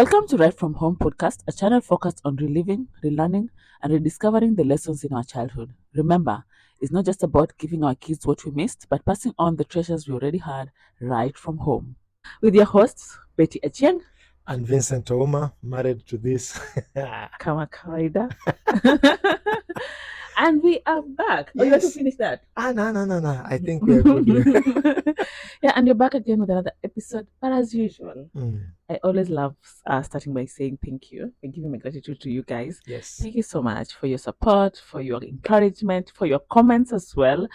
Welcome to Right From Home podcast, a channel focused on reliving, relearning, and rediscovering the lessons in our childhood. Remember, it's not just about giving our kids what we missed, but passing on the treasures we already had right from home. With your hosts, Betty Etienne, And Vincent Ouma, married to this. Kama Kawaida. And we are back. Oh, you want to Yes. finish that? No. I think we are good here. Yeah, and you're back again with another episode. But as usual, Mm, I always love starting by saying thank you and giving my gratitude to you guys. yes. Thank you so much for your support, for your encouragement, for your comments as well.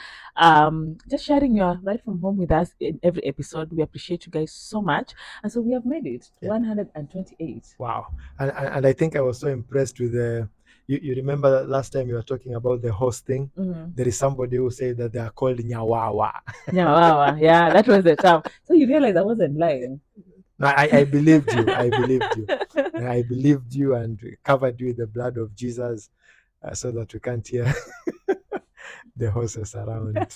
Just sharing your right from home with us in every episode. We appreciate you guys so much. And so we have made it Yeah. 128. Wow. And I think I was so impressed with the. You remember last time you were talking about the host thing? Mm-hmm. There is somebody who said that they are called Nyawawa. Yeah, that was the term. So you realize I wasn't lying. No, I believed you. I believed you. I believed you and covered you with the blood of Jesus so that we can't hear the horses around.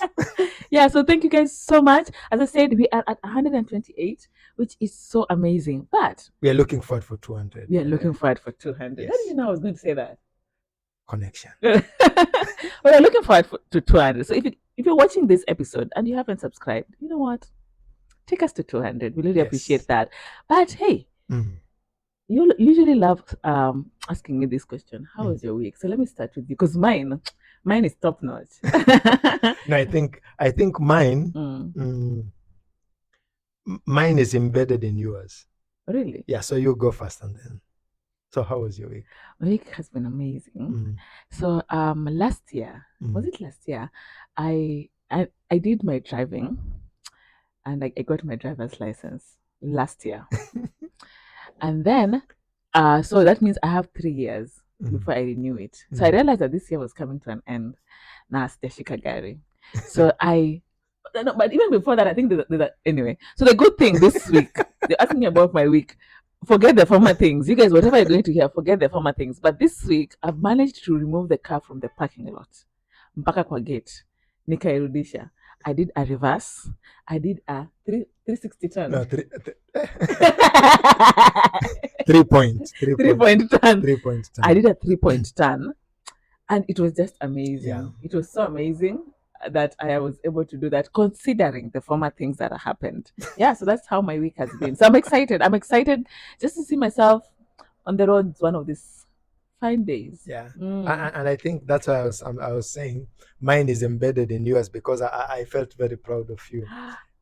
Yeah, so thank you guys so much. As I said, we are at 128, which is so amazing. But We are looking forward for 200. we are looking forward for 200. Yes. How did you know I was going to say that? Connection. We are looking forward to 200. So if you're watching this episode and you haven't subscribed, you know what? Take us to 200. We really Yes. appreciate that. But hey, Mm. you usually love asking me this question. How was your week? So let me start with you because mine is top notch. No, I think mine mine is embedded in yours. Really? Yeah, so you go first and then. So how was your week? My week has been amazing. So last year, was it last year? I did my driving and I got my driver's license last year. And then so that means I have 3 years before I renew it. So I realized that this year was coming to an end. Now sijashika gari. So no, but even before that, I think anyway. So the good thing this week, they're asking me about my week. Forget the former things. You guys, whatever you're going to hear, forget the former things. But this week, I've managed to remove the car from the parking lot. Mpaka kwa gate. Nikairudisha. I did a reverse. I did a 360 turn. No, 3 point. 3 point turn. 3 point turn. I did a 3 point turn. And it was just amazing. Yeah. It was so amazing that I was able to do that, considering the former things that happened. Yeah, so that's how my week has been. So I'm excited. I'm excited just to see myself on the roads one of these fine days. Yeah, and I think that's why I was saying mine is embedded in yours because I felt very proud of you.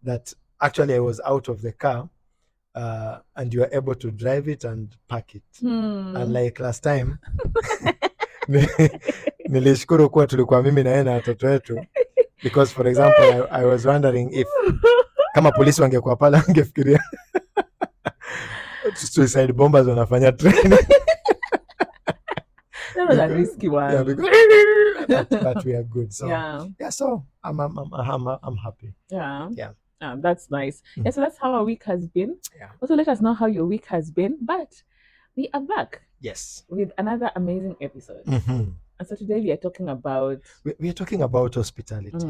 That actually I was out of the car and you were able to drive it and park it. Unlike last time, nilishukuru kuwa tulikuwa mimi na yeye na watoto wetu because for example I was wondering if kama polisi wangekuwa pale wangefikiria suicide bombers wanafanya training. That was a risky one. Yeah, but we are good. So yeah, so I'm happy. Yeah. That's nice. Yeah, so that's how our week has been. Yeah. Also, let us know how your week has been. But we are back. Yes. With another amazing episode. And so today we are talking about we are talking about hospitality.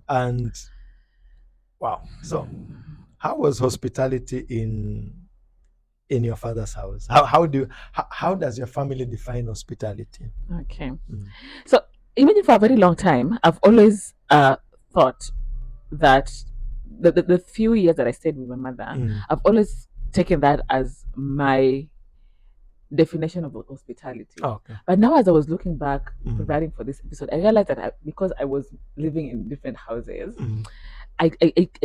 And wow. So how was hospitality in your father's house? How does your family define hospitality? Okay. So even for a very long time, I've always thought that the few years that I stayed with my mother, I've always taken that as my definition of hospitality. Okay. But now as I was looking back, preparing for this episode, I realized that because I was living in different houses, I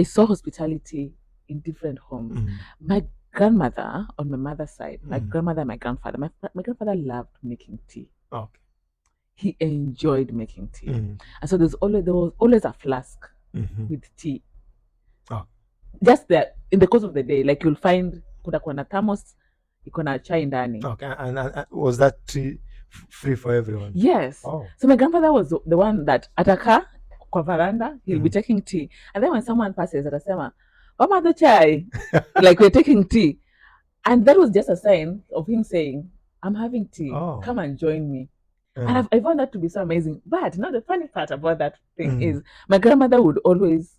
saw hospitality in different homes. My grandmother on my mother's side, my grandmother and my grandfather, my grandfather loved making tea. Okay. He enjoyed making tea. And so there was always a flask with tea. Oh. Just that in the course of the day, like you'll find kuna thermos, iko na chai ndani. Okay. And was that tea free for everyone? Yes. Oh. So my grandfather was the one that ataka kwa veranda, he'll be taking tea. And then when someone passes, atasema, Mama the chai, like we're taking tea. And that was just a sign of him saying, I'm having tea. Oh. Come and join me. And I found that to be so amazing. But now the funny part about that thing is my grandmother would always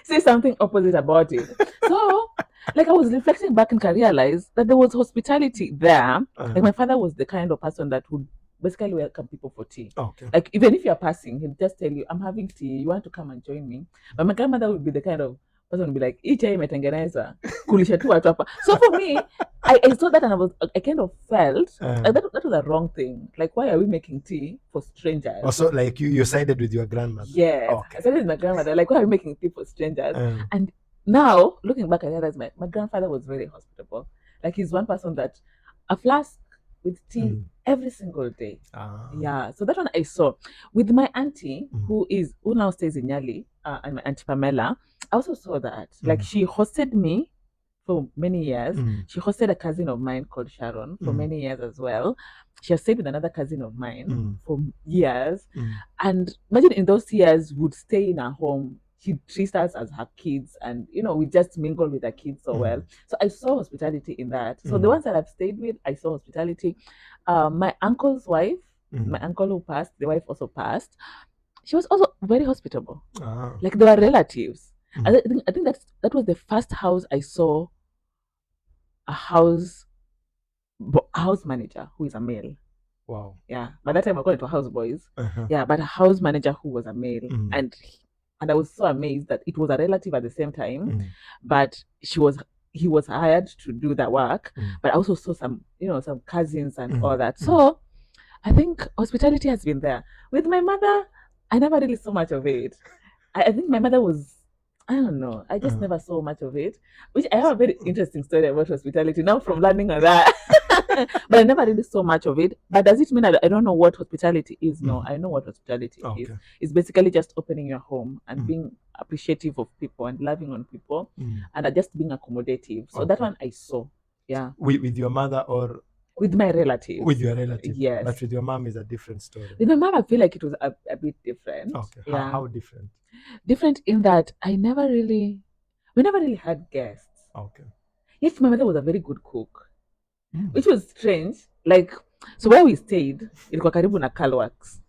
say something opposite about it. So Like I was reflecting back and I realized that there was hospitality there. Like my father was the kind of person that would basically welcome people for tea. Okay. Like even if you're passing, he'd just tell you, "I'm having tea. You want to come and join me?" But my grandmother would be the kind of person would be like, "Hii chai imetengenezwa, kulisha tu watu hapa." So for me, I saw that and I kind of felt that was a wrong thing. Like, why are we making tea for strangers? Also, like you sided with your grandmother. Yes. Okay. I sided with my grandmother. Like, why are we making tea for strangers? And now, looking back, I realized my grandfather was very hospitable. Like, he's one person that a flask with tea every single day. Yeah. So that one I saw. With my auntie, who now stays in Nyali, and my auntie Pamela, I also saw that. Like, she hosted me for many years. She hosted a cousin of mine called Sharon for many years as well. She has stayed with another cousin of mine for years. And imagine in those years, would stay in her home. She treats us as her kids, and we just mingle with her kids so well. So I saw hospitality in that. So the ones that I've stayed with, I saw hospitality. My uncle's wife, my uncle who passed, the wife also passed. She was also very hospitable. Like they were relatives. I think that was the first house I saw a house manager who is a male. Wow. Yeah. By that time I called it house boys. Yeah, but a house manager who was a male. And I was so amazed that it was a relative at the same time, but he was hired to do that work. But I also saw some cousins and all that. So I think hospitality has been there. With my mother, I never really saw much of it. I think my mother was, I don't know, I just never saw much of it. Which I have a very interesting story about hospitality now from learning on that. But I never really saw much of it. But does it mean I don't know what hospitality is? No, I know what hospitality is. It's basically just opening your home and being appreciative of people and loving on people and just being accommodative. So that one I saw. Yeah. With your mother or with my relatives? With your relatives, yes. But with your mom is a different story. With my mom, I feel like it was a bit different. Okay. Yeah. How different? Different in that we never really had guests. Okay. Yes, my mother was a very good cook, which was strange. Like, so where we stayed, ilikuwa karibu na Carlworks.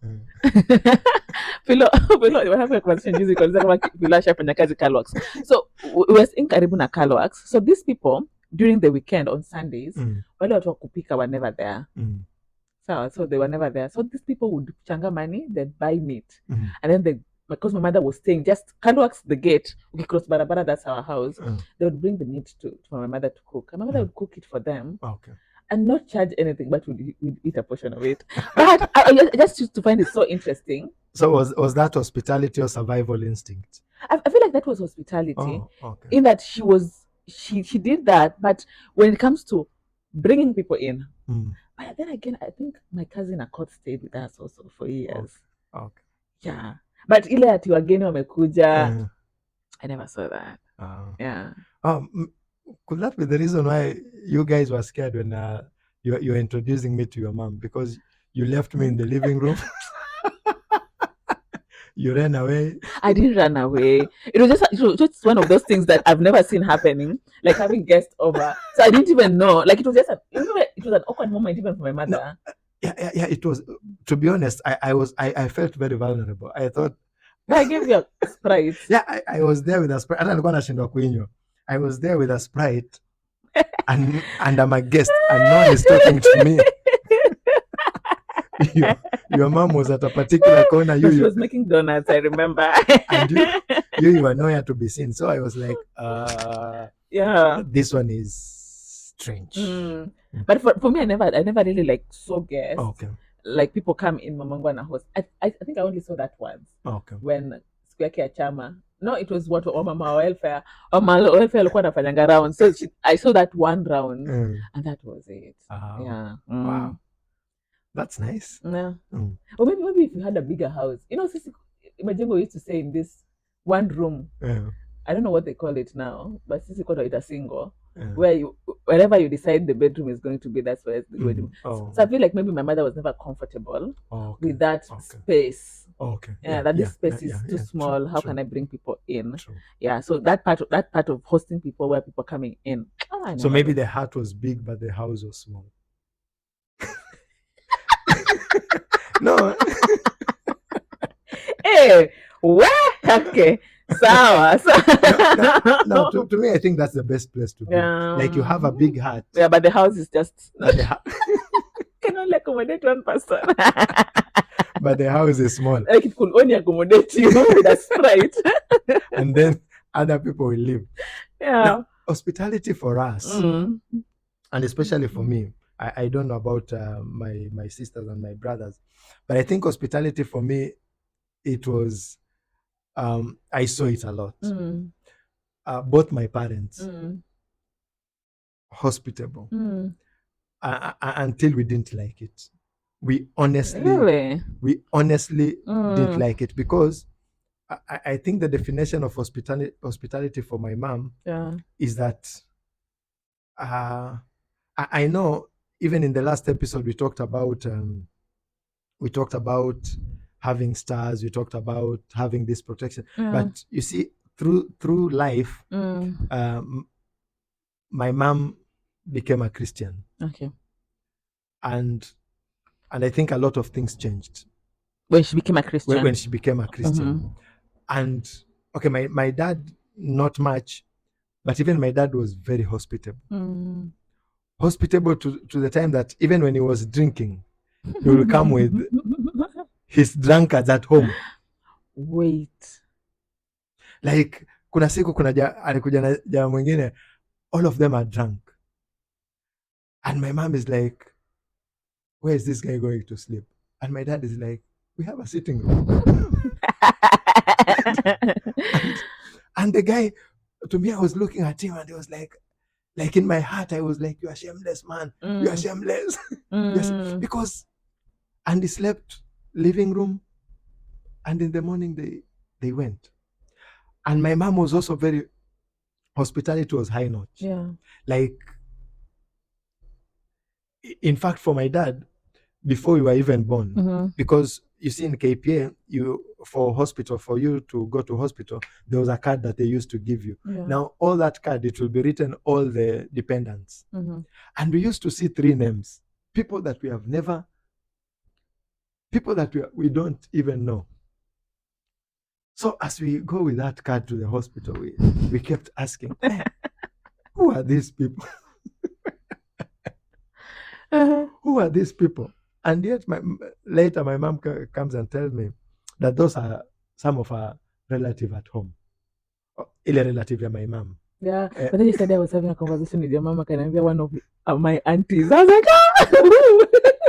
Philo, we have a conversation juzi kwa kama Philo ashafanya kazi Carlworks. So we were in karibu na Carlworks. So these people during the weekend on Sundays, wale watu wa kupika were never there. So they were never there. So these people would changa money, they'd buy meat, and then because my mother was staying just Carlworks the gate, we cross Barabara, that's our house. They would bring the meat for my mother to cook. And my mother would cook it for them. Okay. And not charge anything, but we'd eat a portion of it. But I just used to find it so interesting. So was that hospitality or survival instinct? I feel like that was hospitality. Oh, okay. In that she did that, but when it comes to bringing people in, but then again, I think my cousin Akot stayed with us also for years. Okay. Yeah. But ile ati wageni wamekuja, I never saw that. Yeah. Could that be the reason why you guys were scared when you were introducing me to your mom? Because you left me in the living room. You ran away. I didn't run away. It was just one of those things that I've never seen happening, like having guests over. So I didn't even know. Like it was an awkward moment even for my mother. No. Yeah, it was. To be honest, I felt very vulnerable. I thought I gave you a Sprite. Yeah, I was there with a Sprite. I was there with a Sprite, and I'm a guest, and no one is talking to me. Your mom was at a particular corner. She was making donuts, I remember. And you were nowhere to be seen. So I was like, yeah, this one is strange. But for me, I never really like saw guests. Okay. Like people come in Mamangwana house. I think I only saw that once. Okay. When Square Care Chama. No, it was what Mama Welfare. Mama Welfare alikuwa anafanyanga round. So I saw that one round, and that was it. Yeah. Wow. That's nice. Yeah. Or maybe if you had a bigger house. Majengo used to say in this one room. I don't know what they call it now, but Sisi called it a single. Where wherever you decide the bedroom is going to be, that's where it's going to be. So I feel like maybe my mother was never comfortable with that space. Okay. Yeah, that this space is too small. True, How can I bring people in? True. Yeah, so that part of hosting people where people are coming in. So maybe the heart was big, but the house was small. No. Hey, what? Okay. Sawa. No, to me, I think that's the best place to be. Like, you have a big heart, yeah, but the house is just but can only accommodate one person. but the house is small, Like it could only accommodate you. That's right. and then other people will live. Yeah. Now, hospitality for us, Mm. and especially for me, I don't know about my sisters and my brothers, but I think hospitality for me, it was, I saw it a lot. Mm. Both my parents, Mm. hospitable, Mm. until we didn't like it. We honestly Really? didn't Mm. like it, because I think the definition of hospitality for my mom Yeah. is that, I know, even in the last episode we talked about having stars, we talked about having this protection, Yeah. but you see, through life, Mm. my mom became a Christian, Okay. and I think a lot of things changed When she became a Christian. when she became a Christian. Mhm. And okay, my dad, not much, but even my dad was very hospitable. Mm. Hospitable to the time that even when he was drinking, he will come with his drunkards at home. Wait. Like, kuna siku alikuja na jamaa mwingine, all of them are drunk, and my mom is like, where is this guy going to sleep? And my dad is like, we have a sitting room. and the guy, to me, I was looking at him, and he was like in my heart, I was like, you are shameless, man. You are shameless. Because, and he slept living room, and in the morning they went. And my mom was also very, hospitality was high notch. Yeah. Like, in fact, for my dad, before we were even born, because you see, in KPA, for you to go to hospital, there was a card that they used to give you. Yeah. Now, all that card, it will be written all the dependents. And we used to see 3 names, people that we have never, people that we don't even know. So as we go with that card to the hospital, we kept asking, hey, who are these people? Who are these people? And yet, later my mom comes and tells me that those are some of our relative at home. Ile relative ya my mom. Yeah, but then yesterday I was having a conversation with your mama, and one of my aunties. I was like,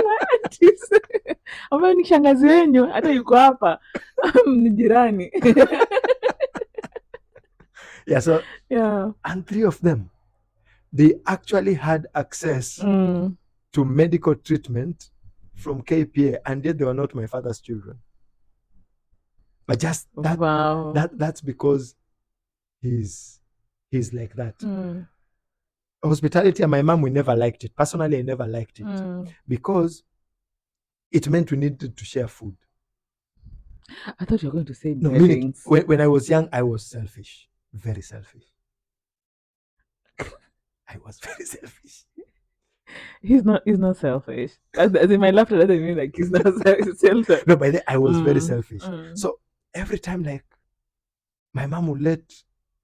my aunties. Ambayo ni shangazi wenyu, hata yuko hapa. Ni jirani. Yeah, so, yeah. And 3 of them, they actually had access to medical treatment from KPA, and yet they were not my father's children. But just that, wow. that's because he's like that. Hospitality, and my mom, we never liked it. Personally, I never liked it, because it meant we needed to share food. I thought you were going to say no, meaning, when I was young, I was selfish, very selfish. I was very selfish. He's not selfish. As in my laughter doesn't mean like he's not selfish. No, by then I was very selfish. So every time, like, my mom would let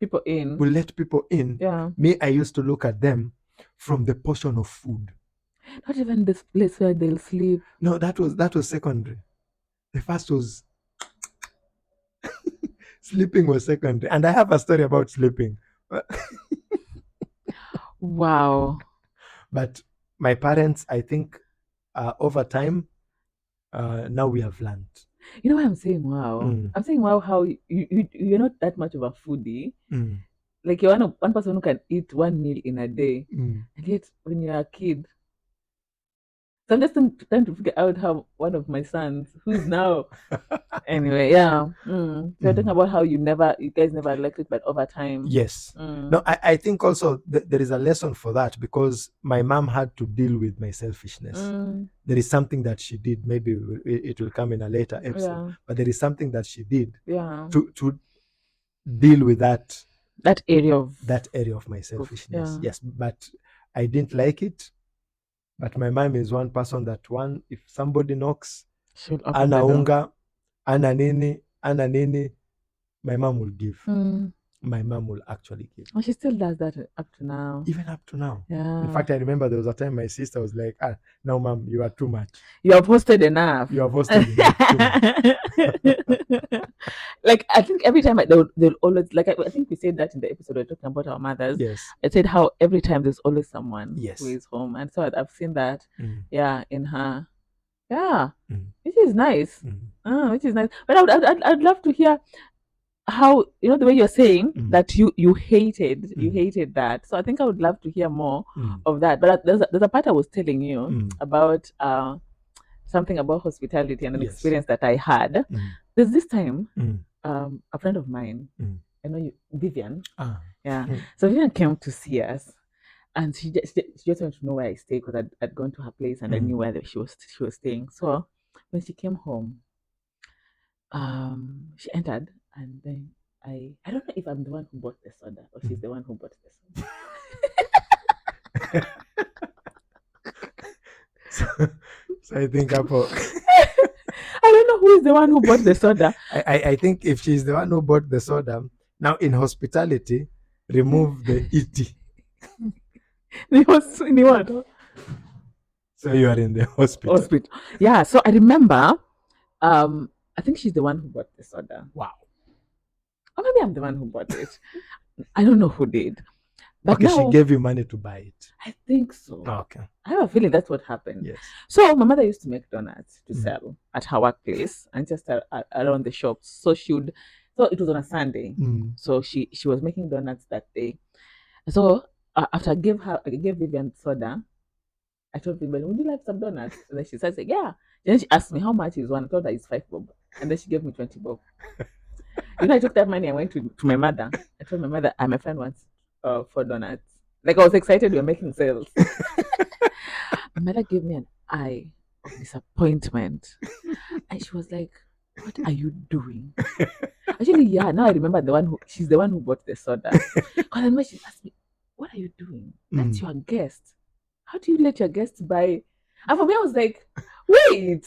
people in. Yeah. Me, I used to look at them from the portion of food. Not even this place where they'll sleep. No, that was secondary. The first was sleeping was secondary. And I have a story about sleeping. Wow. But my parents, I think, over time, now we have learned. You know what I'm saying? Wow. I'm saying wow how you're not that much of a foodie. Like, you're one person who can eat one meal in a day. And yet when you're a kid. So I'm just trying to figure out how one of my sons, who's now anyway, yeah. So you're talking about how you guys never liked it, but over time. Yes. No, I think also there is a lesson for that, because my mom had to deal with my selfishness. There is something that she did. Maybe it will come in a later episode. But there is something that she did to deal with that area of my selfishness. Yes, but I didn't like it. But my mom is one person that, if somebody knocks, ana unga, ana nini, my mom will give. Mm. My mom will actually give. Oh, she still does that up to now. Even up to now. Yeah. In fact, I remember there was a time my sister was like, no, mom, you are too much. You have hosted enough. You have hosted enough. Too much. Like, I think every time they'll always, like, I think we said that in the episode we're talking about our mothers. Yes. I said how every time there's always someone Yes. who is home. And so I've seen that, yeah, in her. Yeah, Mm. which is nice. Mm. Which is nice. But I'd love to hear how, the way you're saying that you hated that. So I think I would love to hear more of that. But there's a part I was telling you about something about hospitality and an Yes. experience that I had. There's this time a friend of mine, I know you, Vivian. Yeah. So Vivian came to see us. And she just wanted to know where I stay because I'd gone to her place and I knew where she was staying. So when she came home, she entered and then I don't know if I'm the one who bought the soda or she's the one who bought the soda. So I think I don't know who is the one who bought the soda. I think if she's the one who bought the soda, now in hospitality, remove the ET. So you are in the hospital. Yeah, so I remember, I think she's the one who bought the soda. Wow. Or maybe I'm the one who bought it. I don't know who did. But okay, now, she gave you money to buy it. I think so. Okay. I have a feeling that's what happened. Yes. So my mother used to make donuts to sell at her workplace and just around the shops. So it was on a Sunday. So she was making donuts that day. So after I gave Vivian soda, I told Vivian, would you like some donuts? And then she said, yeah. Then she asked me how much is one. I told her it's 5 bob. And then she gave me 20 bob. I took that money and went to my mother. I told my mother, my friend wants 4 donuts. Like, I was excited we were making sales. My mother gave me an eye of disappointment. And she was like, what are you doing? Actually, yeah, now I remember she's the one who bought the soda. Because I remember she asked me, what are you doing? That's your guest. How do you let your guests buy? And for me, I was like, wait,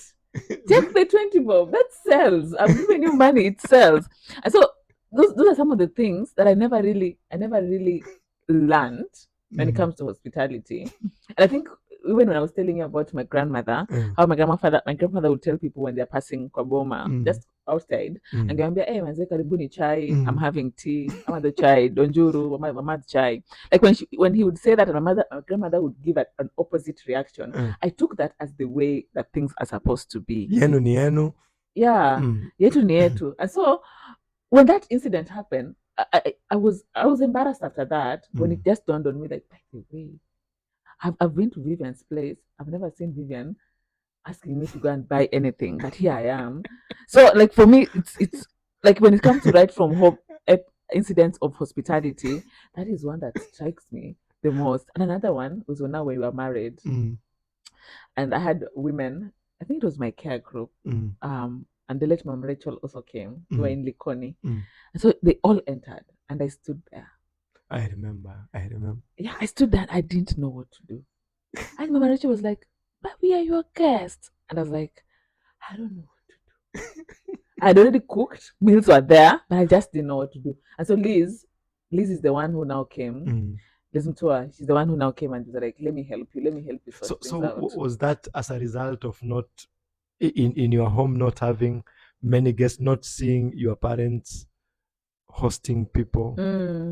take the 20 bob. That sells. I'm giving you money, it sells. And so those are some of the things that I never really learned when it comes to hospitality. And I think even when I was telling you about my grandmother, how my grandfather would tell people when they're passing kwa boma, just outside, and they'll be, hey, manze karibuni chai, I'm having tea, I'm the chai, donjuru, mama chai. Like when he would say that, and my grandmother would give an opposite reaction. I took that as the way that things are supposed to be. Yenu ni yenu. Yeah, yetu ni yetu. And so when that incident happened, I was embarrassed after that when it just dawned on me, like, by the way, I've been to Vivian's place. I've never seen Vivian asking me to go and buy anything, but here I am. So, like, for me, it's like when it comes to right from home incidents of hospitality, that is one that strikes me the most. And another one was when we were married, and I had women. I think it was my care group. And the late Mom Rachel also came. We were in Likoni. And so they all entered, and I stood there. I remember. Yeah, I stood there. I didn't know what to do. And Mama Rachel was like, but we are your guests. And I was like, I don't know what to do. I'd already cooked. Meals were there, but I just didn't know what to do. And so Liz is the one who now came. Listen to her. She's the one who now came and was like, let me help you. So was that as a result of not, in your home, not having many guests, not seeing your parents hosting people?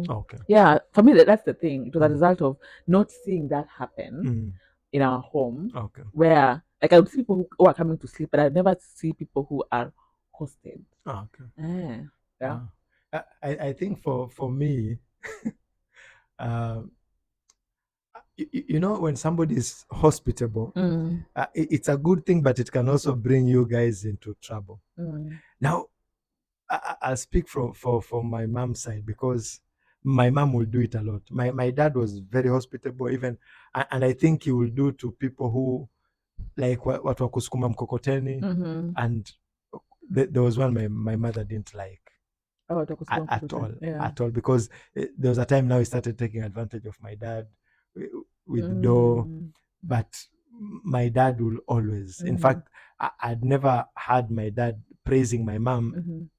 Okay. Yeah, for me, that's the thing. It was a result of not seeing that happen in our home. Okay. Where, like, I would see people who are coming to sleep, but I'd never see people who are hosted. Okay. Yeah. I think for me, when somebody is hospitable, it's a good thing, but it can also bring you guys into trouble. Now, I'll speak from my mom's side, because my mom will do it a lot. My dad was very hospitable, even, and I think he will do to people who, like, watu wa kusukuma mkokoteni, and there was one my mother didn't like at all, because there was a time now he started taking advantage of my dad with dough, but my dad will always, in fact, I'd never had my dad praising my mom,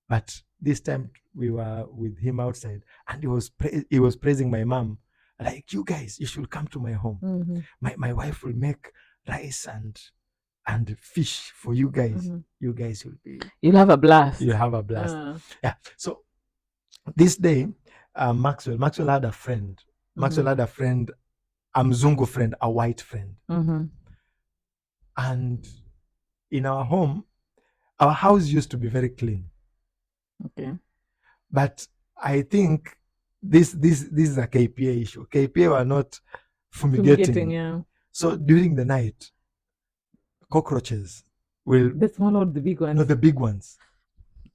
but this time we were with him outside, and he was praising my mom, like, you guys, you should come to my home. Mm-hmm. My wife will make rice and fish for you guys. Mm-hmm. You guys will be, You'll have a blast. you'll have a blast. Yeah. So this day, Maxwell had a friend. Maxwell had a friend, a Mzungu friend, a white friend. Mm-hmm. And in our home, our house used to be very clean. Okay. But I think this is a KPA issue. KPA were not fumigating. Yeah. So during the night, cockroaches will, The small or the big ones? no, the big ones.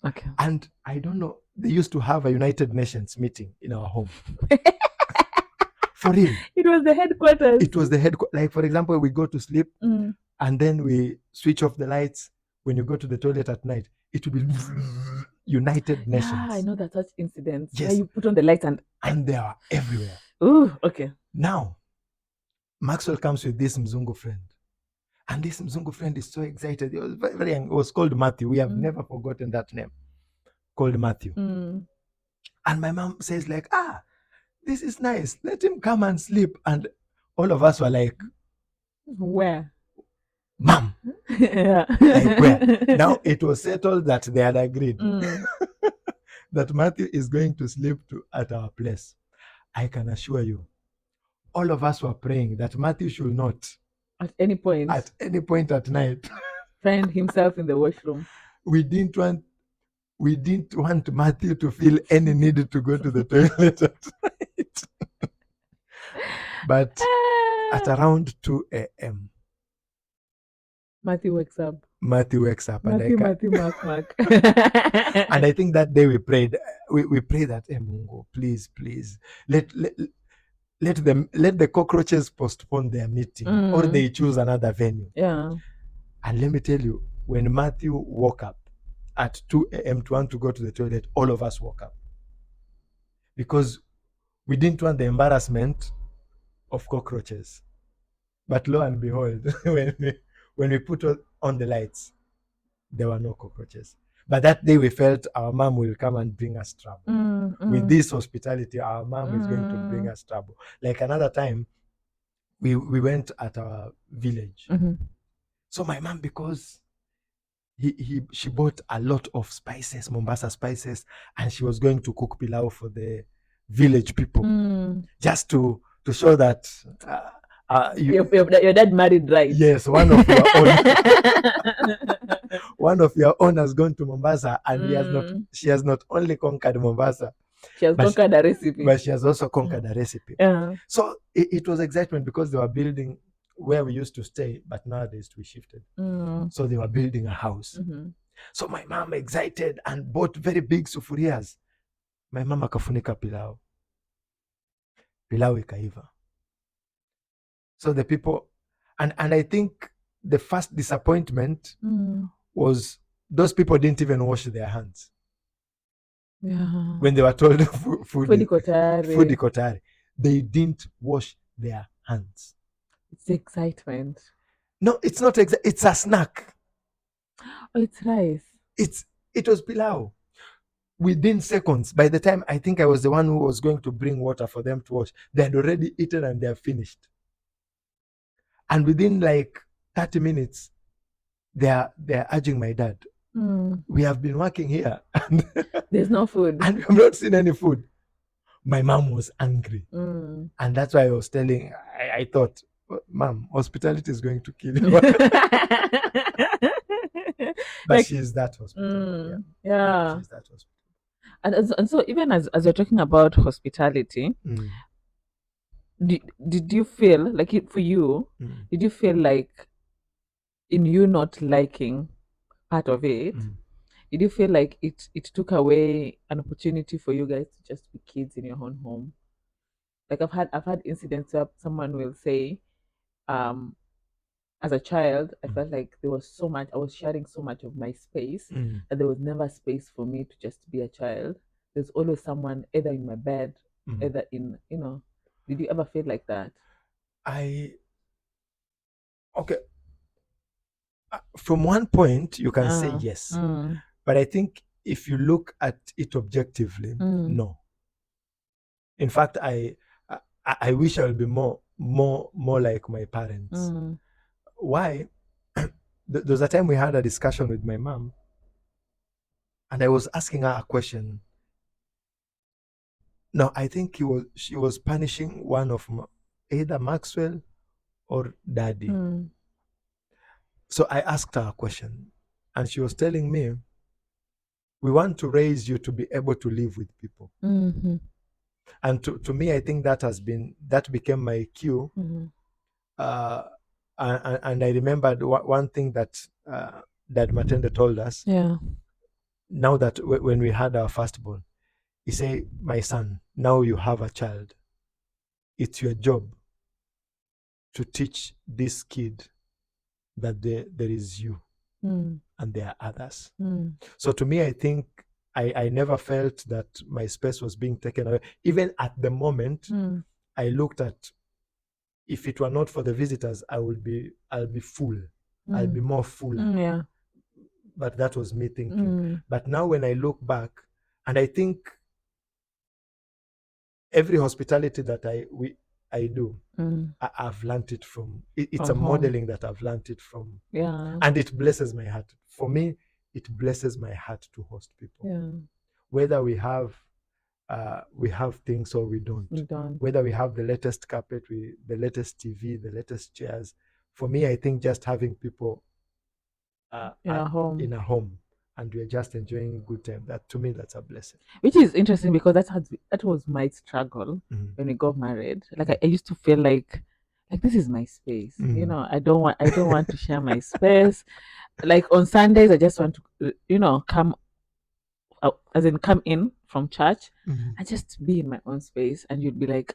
Okay. And I don't know, they used to have a United Nations meeting in our home. For real. It was the headquarters. It was the headquarters. Like, for example, we go to sleep and then we switch off the lights. When you go to the toilet at night, it will be United Nations. Yeah, I know that such incidents. Yes. Where you put on the lights and they are everywhere. Ooh, okay. Now, Maxwell comes with this Mzungu friend. And this Mzungu friend is so excited. He was very, very young. It was called Matthew. We have never forgotten that name. Called Matthew. And my mom says, like, this is nice. Let him come and sleep. And all of us were like, where? Mom. Yeah. Like, where? Now it was settled that they had agreed that Matthew is going to sleep at our place. I can assure you, all of us were praying that Matthew should not, at any point at night, find himself in the washroom. We didn't want Matthew to feel any need to go to the toilet at night. But at around 2 a.m., Matthew wakes up. Matthew, Mark. And I think that day we prayed. We prayed that, hey, Mungu, please, let the cockroaches postpone their meeting, or they choose another venue. Yeah. And let me tell you, when Matthew woke up at 2 a.m. to want to go to the toilet, all of us woke up. Because we didn't want the embarrassment of cockroaches. But lo and behold, when we put on the lights, there were no cockroaches. But that day we felt our mom will come and bring us trouble. With this hospitality, our mom is going to bring us trouble. Like another time, we went at our village. So my mom, because she bought a lot of spices, Mombasa spices, and she was going to cook pilau for the village people, just to show that your dad married right. Yes, one of your own. One of your own has gone to Mombasa, and she has not only conquered Mombasa, she has conquered a recipe, but she has also conquered a recipe. Yeah. So it was excitement, because they were building where we used to stay, but nowadays we shifted. So they were building a house. So my mom excited and bought very big sufurias. My mom akafunika pilau ikaiva. So the people, and I think the first disappointment was those people didn't even wash their hands. Yeah. When they were told food kotari, they didn't wash their hands. It's excitement. No, it's not. It's a snack. Oh, it's rice. It was pilau. Within seconds, by the time I think I was the one who was going to bring water for them to wash, they had already eaten and they are finished. And within like 30 minutes, they're urging my dad, we have been working here and there's no food, and we have not seen any food. My mom was angry, and that's why I was telling. I thought, Mom, hospitality is going to kill you. But like, she's that hospital. Yeah. She's that hospital. And so even as you're talking about hospitality, did you feel like it for you? Did you feel like in you not liking part of it? Did you feel like it took away an opportunity for you guys to just be kids in your own home? Like I've had incidents where someone will say, as a child, I felt like there was so much, I was sharing so much of my space that there was never space for me to just be a child. There's always someone either in my bed, either in, did you ever feel like that? From one point, you can say yes. But I think if you look at it objectively, no. In fact, I wish I would be more like my parents. Why? There was a time we had a discussion with my mom, and I was asking her a question. No, I think she was punishing one of either Maxwell or Daddy. So I asked her a question, and she was telling me, we want to raise you to be able to live with people. And to me, I think that became my cue. And I remembered one thing that Dad Matende told us. Now that when we had our firstborn, he said, my son, now you have a child. It's your job to teach this kid that there is you and there are others. So to me, I think I never felt that my space was being taken away. Even at the moment, I looked at, if it were not for the visitors, I'll be full. I'll be more full. But that was me thinking. But now when I look back, and I think every hospitality that I do, I've learned it from. It's a modeling that I've learned it from. And it blesses my heart. For me, it blesses my heart to host people. Whether we have things or we don't. Whether we have the latest carpet, the latest TV, the latest chairs. For me, I think just having people in a home, and we're just enjoying a good time. That, to me, that's a blessing. Which is interesting, because that was my struggle when we got married. Like I used to feel like this is my space. You know, I don't want to share my space. Like on Sundays, I just want to come out, as in come in from church and just be in my own space. And you'd be like,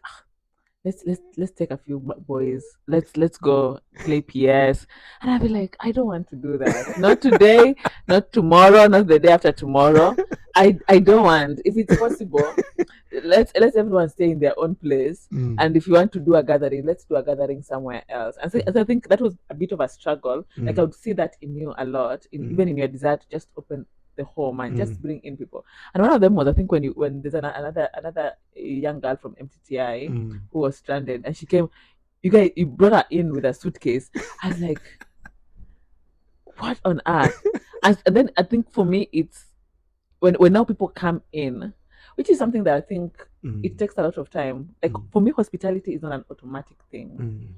let's take a few boys, let's go play PS. And I'd be like, I don't want to do that. Not today, not tomorrow, not the day after tomorrow. I don't want. If it's possible, let's everyone stay in their own place. And if you want to do a gathering, let's do a gathering somewhere else. And so I think that was a bit of a struggle. Like I would see that in you a lot, even in your desire to just open the home and just bring in people. And one of them was, I think, when there's another young girl from MTTI who was stranded, and she came, you brought her in with a suitcase. I was like, what on earth? And then I think for me, it's when now people come in, which is something that I think it takes a lot of time. Like for me, hospitality is not an automatic thing.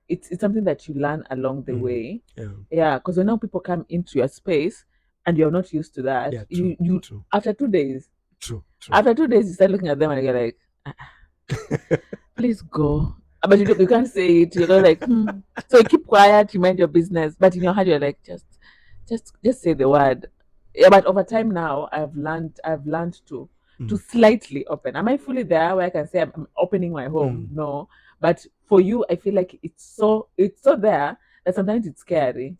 It's something that you learn along the way. Because when now people come into your space and you're not used to that, you after 2 days, after 2 days, you start looking at them and you're like, please go. But you can't say it. You're like, So you keep quiet, you mind your business. But in your heart, you're like, just say the word. But over time now, I've learned to slightly open. Am I fully there where I can say I'm opening my home? No. But for you, I feel like it's so there that sometimes it's scary.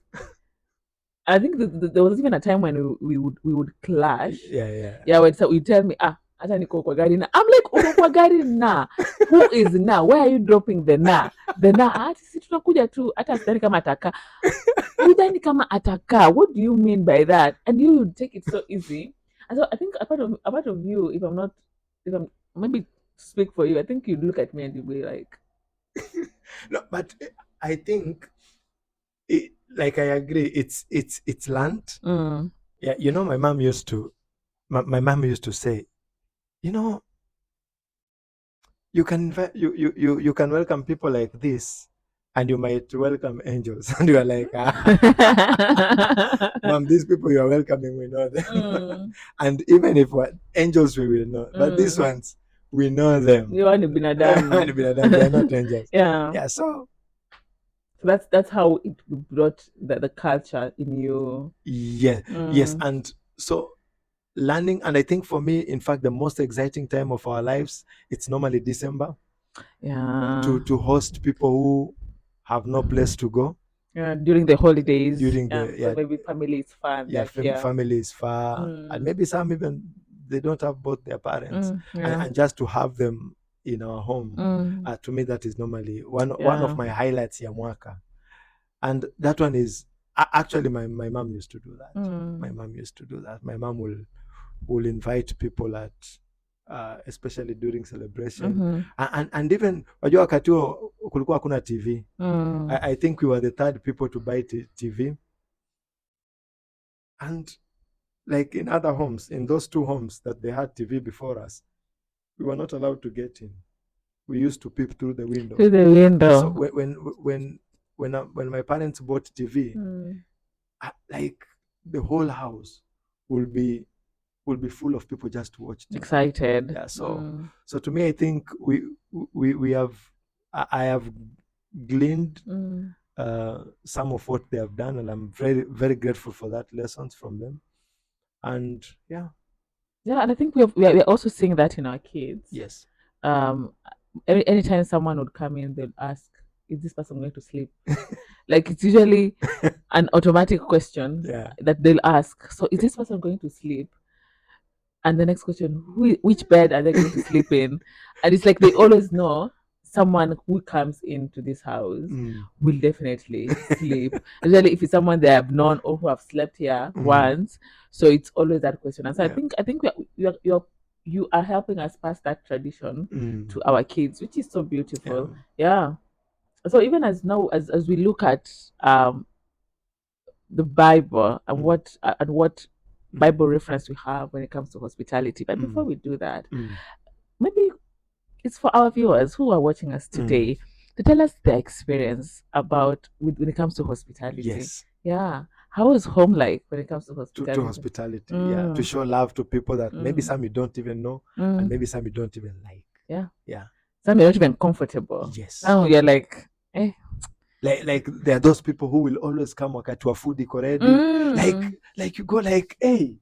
I think there was even a time when we would clash. When you tell me, hata niko kwa gari na. I'm like, uko kwa gari na. Who is na? Where are you dropping the na? The na, sisi tunakuja tu, hata sidhani kama ataka. Udhani kama ataka. What do you mean by that? And you would take it so easy. And so I think a part of you, if I'm maybe speak for you, I think you'd look at me and you'd be like. No, but I think like I agree, it's learned. Yeah, my mom used to say, you can you can welcome people like this, and you might welcome angels. And you are like, Mom, these people you are welcoming, we know them. And even if what angels, we will know, but these ones, we know them. You want to be Nadam. They are not angels. Yeah. So that's how it brought the culture in you. Yes. And so learning, and I think for me, in fact, the most exciting time of our lives, it's normally December. To host people who have no place to go. During the holidays. So maybe family is far. Family is far, and maybe some even they don't have both their parents, and just to have them in our home, to me that is normally one of my highlights ya mwaka. And that one is actually my mom used to do that. My mom used to do that. My mom will invite people at especially during celebration. Mm-hmm. And even wajua wakati huo kulikuwa hakuna TV. I think we were the third people to buy TV. And like in other homes, in those two homes that they had TV before us, we were not allowed to get in. We used to peep through the window. Through the window. So when my parents bought TV, like the whole house will be full of people just to watch TV. Excited. Yeah. So to me, I think we have I have gleaned some of what they have done, and I'm very, very grateful for that lessons from them. And yeah, and I think we're also seeing that in our kids. Yes. Anytime someone would come in, they'll ask, "Is this person going to sleep?" Like it's usually an automatic question that they'll ask. So, is this person going to sleep? And the next question, which bed are they going to sleep in? And it's like they always know someone who comes into this house will definitely sleep. Especially if it's someone they have known or who have slept here once. So it's always that question. And so I think you are helping us pass that tradition to our kids, which is so beautiful. Yeah. So even as now as we look at the Bible and what Bible reference we have when it comes to hospitality. But before we do that, maybe it's for our viewers who are watching us today to tell us their experience about when it comes to hospitality. Yes. Yeah. How is home like when it comes to hospitality? To hospitality, yeah. To show love to people that maybe some you don't even know, and maybe some you don't even like. Yeah. Yeah. Some you're not even comfortable. Yes. Now you're like, Like there are those people who will always come wakati wa food iko ready. Like you go like, hey.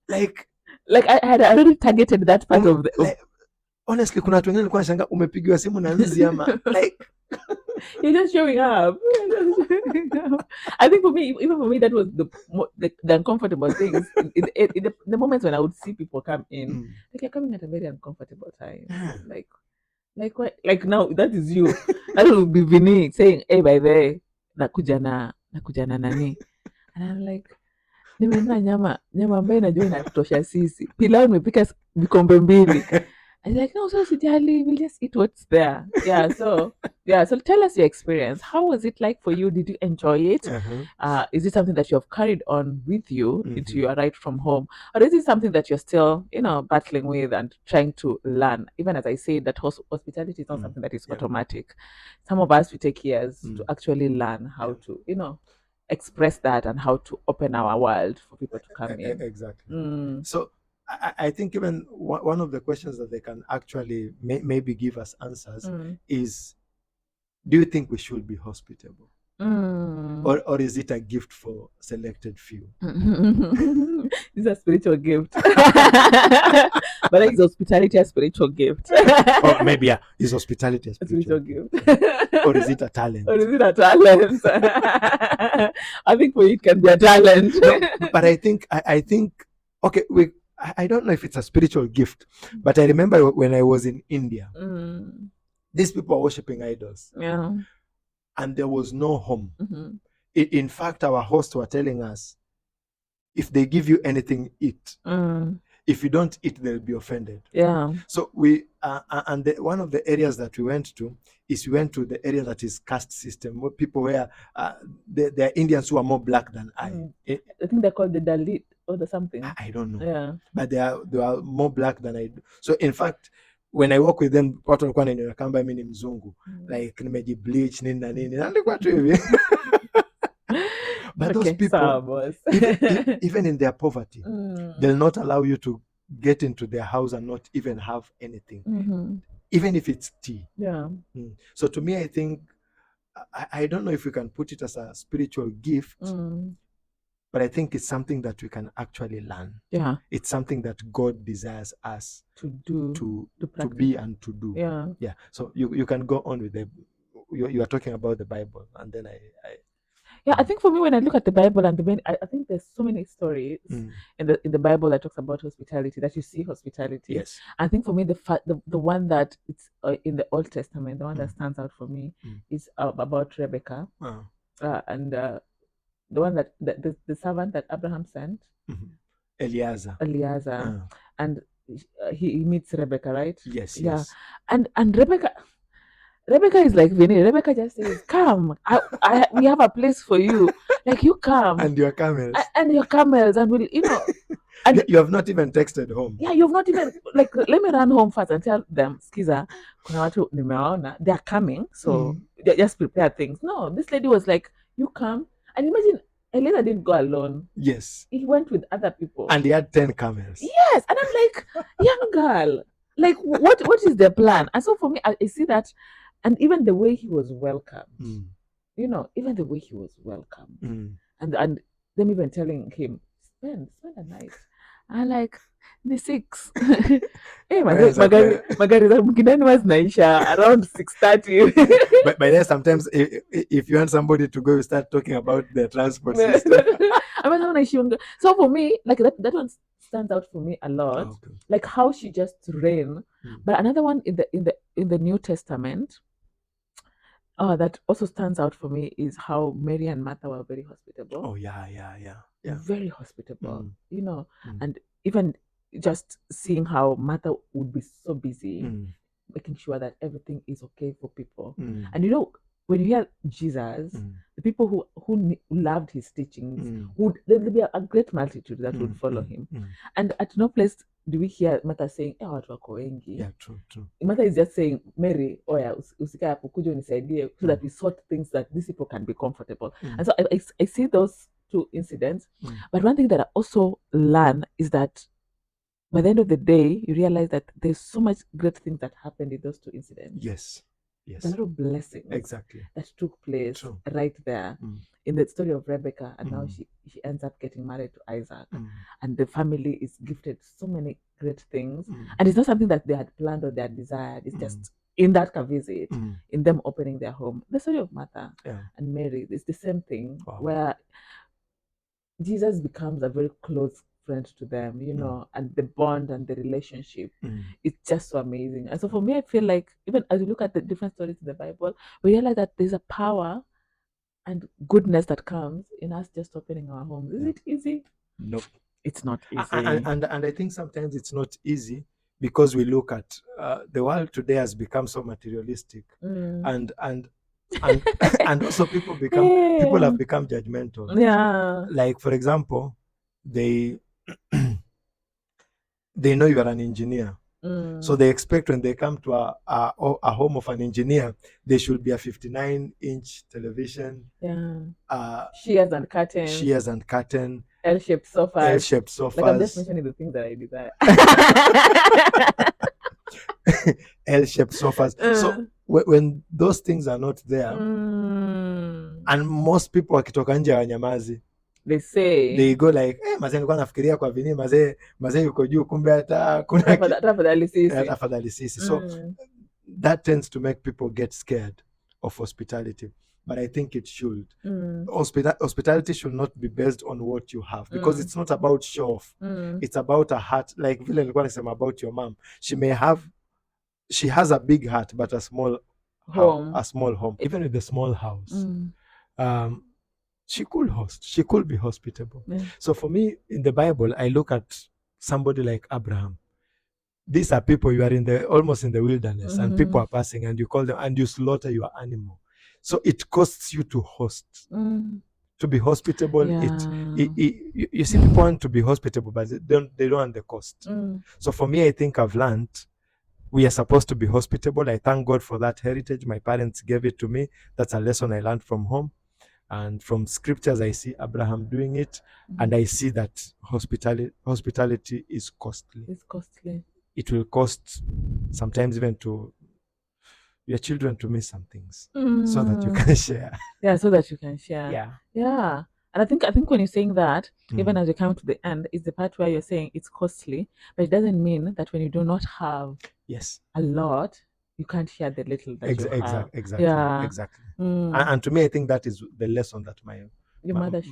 Like I had already targeted that part of the like, honestly kuna watu wengine nilikuwa nashanga umepigiwa simu na nzi ama like you're just showing up. I think for me, even for me, that was the uncomfortable things. In the moments when I would see people come in, like you're coming at a very uncomfortable time. Like what? Like now that is you. That will be Vinny saying, "Hey, by the way, nakuja na nani," and I'm like, nimenunua nyama ambayo najua inatosha sisi. Pilau nimepika vikombe mbili. And like, no, so sijali, we'll just eat what's there. So tell us your experience. How was it like for you? Did you enjoy it? Is it something that you have carried on with you into your ride from home? Or is it something that you're still, battling with and trying to learn? Even as I say that hospitality is not something that is automatic. Some of us, we take years to actually learn how to, express that and how to open our world for people to come in. Exactly. So I think even one of the questions that they can actually maybe give us answers is, do you think we should be hospitable? Or is it a gift for selected few? It's a spiritual gift. But is hospitality a spiritual gift? Or maybe is hospitality a spiritual gift? Or is it a talent? I think for you it can be a talent. No, but I think okay, I don't know if it's a spiritual gift, but I remember when I was in India, these people are worshiping idols. Yeah. And there was no home. In fact, our hosts were telling us, if they give you anything, eat. If you don't eat, they'll be offended. Yeah. So we and one of the areas that we went to the area that is caste system, where people where there are Indians who are more black than I. I think they're called the Dalit or the something. I don't know. Yeah. But they are more black than I do. So in fact, when I walk with them, watu walikuwa wananiona kama mimi ni mzungu, like nimejibleach nini na nini, nalikuwa tu hivi. But those people, even in their poverty, they'll not allow you to get into their house and not even have anything, even if it's tea. Yeah. So to me, I think, I don't know if we can put it as a spiritual gift, but I think it's something that we can actually learn. Yeah. It's something that God desires us to do, to be and to do. Yeah. Yeah. So you can go on with you are talking about the Bible, and then I think for me, when I look at the Bible and I think there's so many stories in the Bible that talks about hospitality, that you see hospitality. Yes. I think for me, the one that it's in the Old Testament, the one that stands out for me is about Rebecca, and the one that the servant that Abraham sent. Eliezer. Eliezer, and he meets Rebecca, right? Yes, Yeah, yes. and Rebecca is like Vinny. Rebecca just says, "Come, we have a place for you. Like you come And your camels. and your camels, and we'll, and You have not even texted home. yeah, you've not even like. Let me run home first and tell them, Skiza, kuna watu nimewaona, they are coming, so just prepare things. No, this lady was like, you come, and imagine Elena didn't go alone. Yes. He went with other people, and he had 10 camels. Yes, and I'm like, young girl, like what is the plan? And so for me, I see that, and even the way he was welcomed, even the way he was welcomed, and them even telling him, spend a night, and like the 6. Hey, magari za Mkindani was naisha around 6:30. But by then, sometimes if you want somebody to go, you start talking about the transport system. So for me, like that one stands out for me a lot. Okay. Like how she just ran. But another one in the New Testament, that also stands out for me is how Mary and Martha were very hospitable. Oh yeah. Very hospitable, and even just seeing how Martha would be so busy making sure that everything is okay for people. And when you hear Jesus, the people who loved his teachings, there'll be a great multitude that would follow him. And at no place do we hear Martha saying, watu wako wengi. Yeah, true. Martha is just saying, Mary, oya, usikae hapo, kuja unisaidie, so that we sort things that these people can be comfortable. And so I see those two incidents. But one thing that I also learn is that by the end of the day, you realize that there's so much great things that happened in those two incidents. Yes. A lot of blessings that took place right there in the story of Rebecca, and now she ends up getting married to Isaac, and the family is gifted so many great things, and it's not something that they had planned or they had desired. It's just in that visit, in them opening their home. The story of Martha and Mary is the same thing, where Jesus becomes a very close friend to them, and the bond and the relationship is just so amazing. And so for me, I feel like even as we look at the different stories in the Bible, we realize that there's a power and goodness that comes in us just opening our homes. Is it easy? Nope. It's not easy. And I think sometimes it's not easy because we look at the world today has become so materialistic, and also people have become judgmental. Yeah. Like for example, they know you are an engineer, so they expect when they come to a home of an engineer, there should be a 59-inch television. Yeah. Shears and curtain. L-shaped sofas. Like I'm just mentioning the things that I desire. L-shaped sofas. So when those things are not there, and most people wakitoka nje hawanyamazi, they go like, mazee nilikuwa nafikiria kwa vini, mazee yuko juu, kumbe hata kuna tafadhali sisi. So that tends to make people get scared of hospitality. But I think it should. Hospitality should not be based on what you have, because it's not about show off. It's about a heart. Like vile nilikuwa nasema about your mom. She has a big heart but a small home. Even with the small house, she could host. She could be hospitable. So for me, in the Bible, I look at somebody like Abraham. These are people, you are almost in the wilderness, and people are passing, and you call them and you slaughter your animal. So it costs you to host, to be hospitable. Yeah. You see, people want to be hospitable, but they don't want the cost. So for me, I think I've learned we are supposed to be hospitable. I thank God for that heritage. My parents gave it to me. That's a lesson I learned from home. And from scriptures, I see Abraham doing it, and I see that hospitality is costly. It's costly. It will cost sometimes even to your children to miss some things so that you can share. Yeah, so that you can share. Yeah. And I think when you're saying that, even as we come to the end, is the part where you're saying it's costly, but it doesn't mean that when you do not have a lot, you can't share the little that you have. Exactly. Yeah. Exactly. And to me, I think that is the lesson that my mother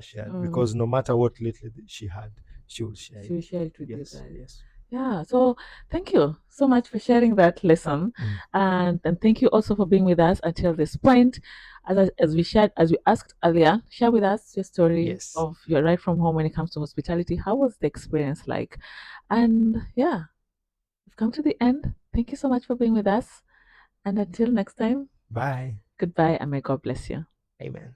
shared, because no matter what little she had, she will share it. She will share it with you guys. Yes. Yeah, so thank you so much for sharing that lesson, and thank you also for being with us until this point. As we asked earlier, share with us your story Yes. of your ride from home when it comes to hospitality. How was the experience like? And yeah, we've come to the end. Thank you so much for being with us, and until next time, Bye. goodbye, and may God bless you. Amen.